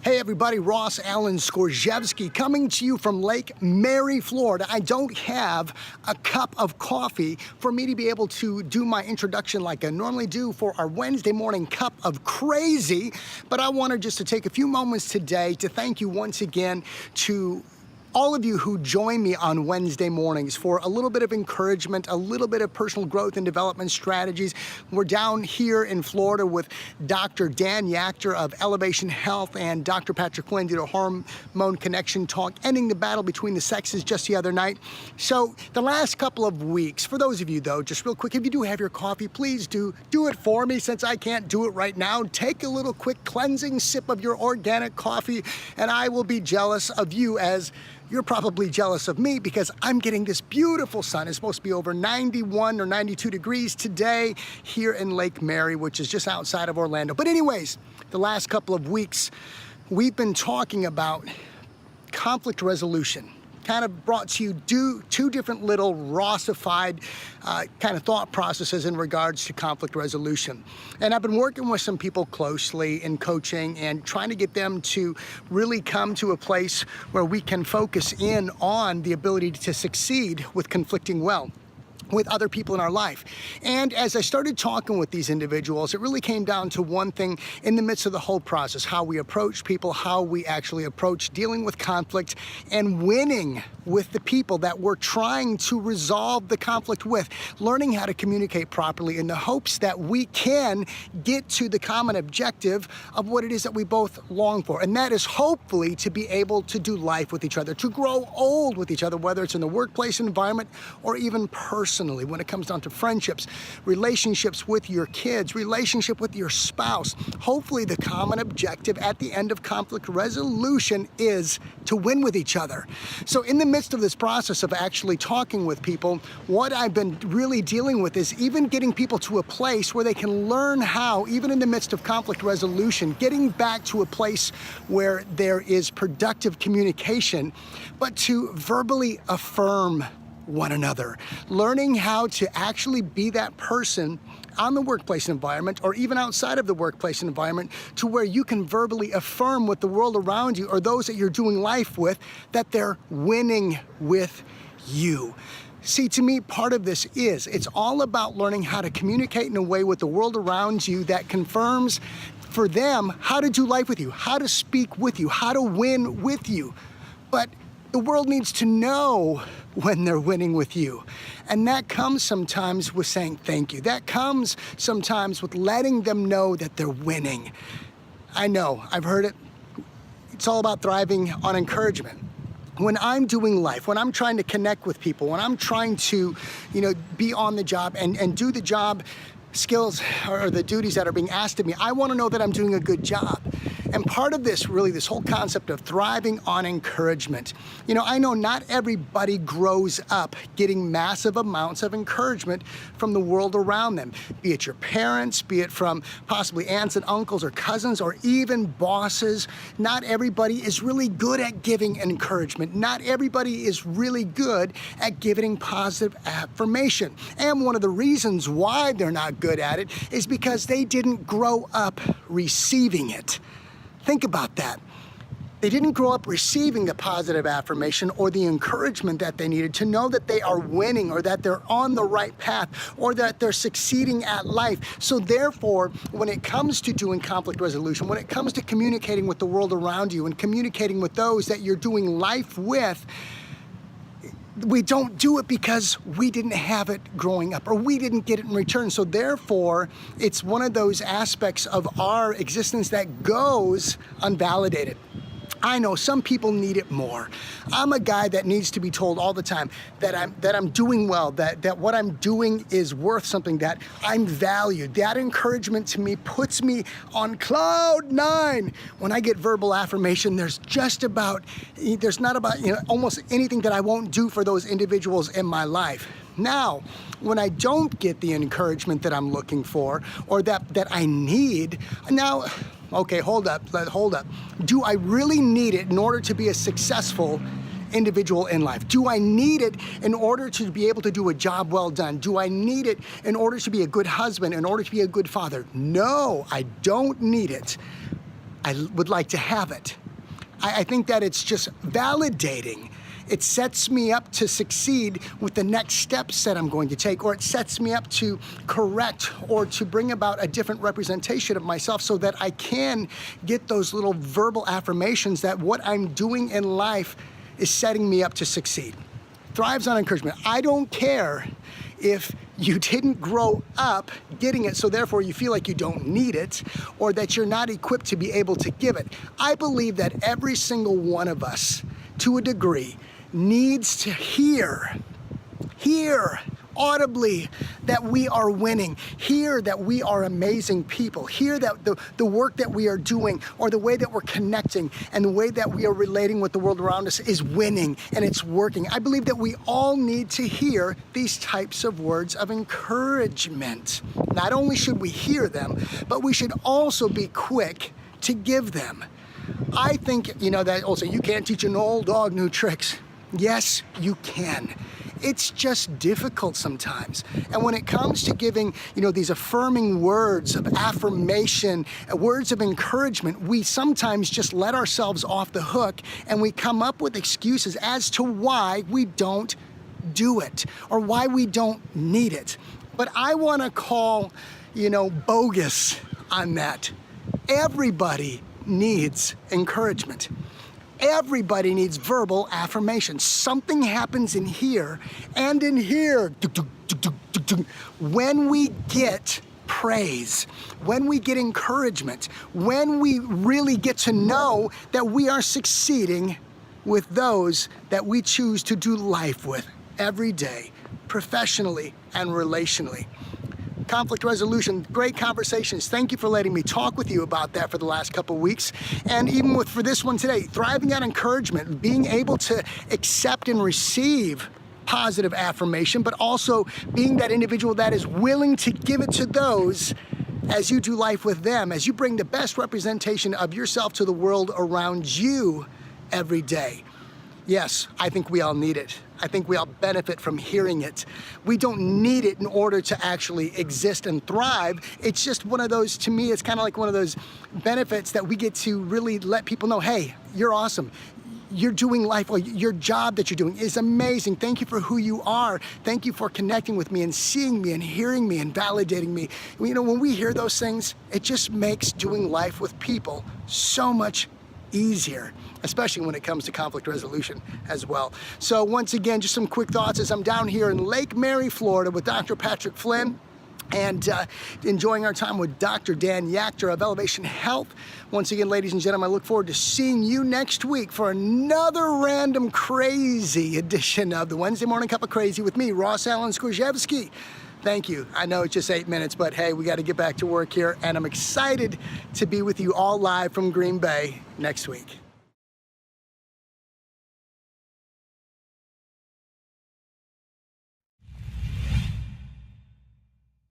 Hey everybody, Ross Allen Skorzewski coming to you from Lake Mary, Florida. I don't have a cup of coffee for me to be able to do my introduction like I normally do for our Wednesday morning cup of crazy, but I wanted just to take a few moments today to thank you once again to all of you who join me on Wednesday mornings for a little bit of encouragement, a little bit of personal growth and development strategies. We're down here in Florida with Dr. Dan Yachter of Elevation Health and Dr. Patrick Quinn did a hormone connection talk, ending the battle between the sexes just the other night. So the last couple of weeks, for those of you though, just real quick, if you do have your coffee, please do it for me since I can't do it right now. Take a little quick cleansing sip of your organic coffee and I will be jealous of you as you're probably jealous of me because I'm getting this beautiful sun. It's supposed to be over 91 or 92 degrees today here in Lake Mary, which is just outside of Orlando. But anyways, the last couple of weeks, we've been talking about conflict resolution. Kind of brought to you two different little Rossified kind of thought processes in regards to conflict resolution. And I've been working with some people closely in coaching and trying to get them to really come to a place where we can focus in on the ability to succeed with conflicting well with other people in our life. And as I started talking with these individuals, it really came down to one thing in the midst of the whole process, how we approach people, how we actually approach dealing with conflict and winning with the people that we're trying to resolve the conflict with, learning how to communicate properly in the hopes that we can get to the common objective of what it is that we both long for. And that is hopefully to be able to do life with each other, to grow old with each other, whether it's in the workplace environment or even personally, when it comes down to friendships, relationships with your kids, relationship with your spouse. Hopefully the common objective at the end of conflict resolution is to win with each other. So in the midst of this process of actually talking with people, what I've been really dealing with is even getting people to a place where they can learn how, even in the midst of conflict resolution, getting back to a place where there is productive communication, but to verbally affirm one another, learning how to actually be that person on the workplace environment or even outside of the workplace environment to where you can verbally affirm with the world around you or those that you're doing life with that they're winning with you. See, to me, part of this is, it's all about learning how to communicate in a way with the world around you that confirms for them how to do life with you, how to speak with you, how to win with you. But the world needs to know when they're winning with you. And that comes sometimes with saying thank you. That comes sometimes with letting them know that they're winning. I know, I've heard it. It's all about thriving on encouragement. When I'm doing life, when I'm trying to connect with people, when I'm trying to, be on the job and do the job skills or the duties that are being asked of me, I want to know that I'm doing a good job. And part of this, really, this whole concept of thriving on encouragement. I know not everybody grows up getting massive amounts of encouragement from the world around them, be it your parents, be it from possibly aunts and uncles or cousins or even bosses. Not everybody is really good at giving encouragement. Not everybody is really good at giving positive affirmation. And one of the reasons why they're not good at it is because they didn't grow up receiving it. Think about that. They didn't grow up receiving the positive affirmation or the encouragement that they needed to know that they are winning or that they're on the right path or that they're succeeding at life. So therefore, when it comes to doing conflict resolution, when it comes to communicating with the world around you and communicating with those that you're doing life with, we don't do it because we didn't have it growing up or we didn't get it in return. So therefore, it's one of those aspects of our existence that goes unvalidated. I know some people need it more. I'm a guy that needs to be told all the time that I'm doing well, that what I'm doing is worth something, that I'm valued. That encouragement to me puts me on cloud nine. When I get verbal affirmation, there's not about almost anything that I won't do for those individuals in my life. Now, when I don't get the encouragement that I'm looking for or that I need, now, okay, hold up. Do I really need it in order to be a successful individual in life? Do I need it in order to be able to do a job well done? Do I need it in order to be a good husband, in order to be a good father? No, I don't need it. I would like to have it. I think that it's just validating. It sets me up to succeed with the next steps that I'm going to take, or it sets me up to correct or to bring about a different representation of myself so that I can get those little verbal affirmations that what I'm doing in life is setting me up to succeed. Thrives on encouragement. I don't care if you didn't grow up getting it, so therefore you feel like you don't need it, or that you're not equipped to be able to give it. I believe that every single one of us, to a degree, needs to hear audibly that we are winning, hear that we are amazing people, hear that the work that we are doing, or the way that we're connecting and the way that we are relating with the world around us is winning and it's working. I believe that we all need to hear these types of words of encouragement. Not only should we hear them, but we should also be quick to give them. I think, that also you can't teach an old dog new tricks. Yes, you can. It's just difficult sometimes. And when it comes to giving, these affirming words of affirmation, words of encouragement, we sometimes just let ourselves off the hook and we come up with excuses as to why we don't do it or why we don't need it. But I want to call, bogus on that. Everybody needs encouragement. Everybody needs verbal affirmation. Something happens in here and in here. When we get praise, when we get encouragement, when we really get to know that we are succeeding with those that we choose to do life with every day, professionally and relationally. Conflict resolution, great conversations. Thank you for letting me talk with you about that for the last couple weeks. And even for this one today, thriving on encouragement, being able to accept and receive positive affirmation, but also being that individual that is willing to give it to those as you do life with them, as you bring the best representation of yourself to the world around you every day. Yes, I think we all need it. I think we all benefit from hearing it. We don't need it in order to actually exist and thrive. It's just one of those, to me, it's kind of like one of those benefits that we get to really let people know, hey, you're awesome. You're doing life, or your job that you're doing is amazing. Thank you for who you are. Thank you for connecting with me and seeing me and hearing me and validating me. When we hear those things, it just makes doing life with people so much easier, especially when it comes to conflict resolution as well. So once again, just some quick thoughts as I'm down here in Lake Mary, Florida with Dr. Patrick Flynn and enjoying our time with Dr. Dan Yachter of Elevation Health. Once again, ladies and gentlemen, I look forward to seeing you next week for another random crazy edition of the Wednesday Morning Cup of Crazy with me, Ross Alan Skorzewski. Thank you. I know it's just 8 minutes, but hey, we got to get back to work here, and I'm excited to be with you all live from Green Bay next week.